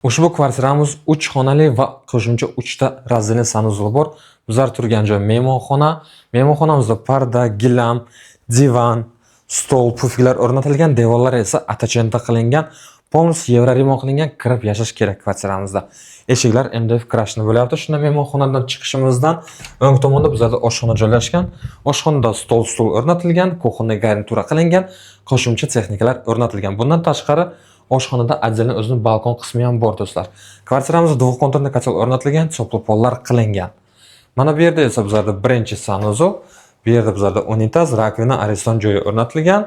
Ushbu kvartiramiz 3 xonali va qo'shimcha 3 ta razilli sanuzli bor. Bizlar turgan joy mehmonxona. Mehmonxonamizda parda, gilam, divan, stol, puflar o'rnatilgan, devorlar esa atachenta qilingan. Polnis yevro remont qilingan, kirib yashash kerak kvartiramizda. Eshiklar MDF krashni bo'lyapti. Shunda mehmonxonadan chiqishimizdan o'ng tomonda bizlarda oshxona joylashgan. Oshxonada stol o'rnatilgan, kuxonniy garnitura qilingan, qo'shimcha texnikalar o'rnatilgan. Bundan tashqari oshxonada отдельно o'zining balkon qismi ham bor do'stlar. Kvartiramizda dvухконтурный kotel o'rnatilgan, chopli pollar qilingan. Mana bu yerda esa bizlarda birinchi sanuzel, bu yerda bizlarda unitaz, rakvina, ariston joyi o'rnatilgan.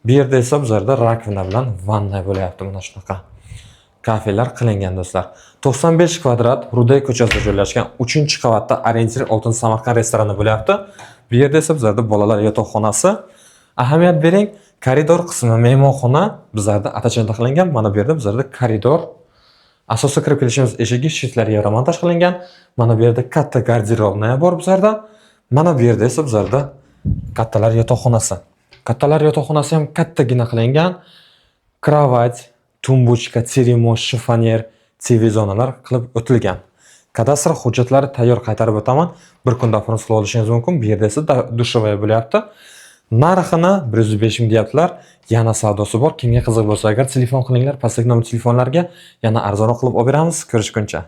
Bu yerda esa bizlarda rakvina bilan vanna bo'lyapti, mana shunaqa. Kafelar qilingan do'stlar. 95 kvadrat Ruday ko'chasida joylashgan 3-qavatda orientir Oltin Samarqand restorani bo'lyapti. Bu yerda esa bizlarda bolalar yotoqxonasi. Ahamiyat bering, koridor qismi mehmonxona bizlarda atachenta qilingan. Mana bu yerda bizlarda koridor. Asosiy kirib kelishimiz eshigi shiftlariga remontaj qilingan. Mana bu yerda katta garderobnaya bor bizlarda. Mana bu yerda esa bizlarda kattalar yotoqxonasi. Kattalar yotoqxonasi ham kattagina qilingan. Kravat, tumbuchka, termos, shifoner, TV zonalar qilib o'tilgan. Kadastr hujjatlari tayyor qaytarib o'taman. Bir kunda apparat qilib olishingiz mumkin. Bu yerda esa dushovaya bo'lyapti. Narxini 105 ming deyaptilar. Yana savdosi bor. Kimga qiziq bo'lsa agar telefon qilinglar, pastdagi nomer telefonlarga yana arzonroq qilib olib beramiz. Ko'rishguncha.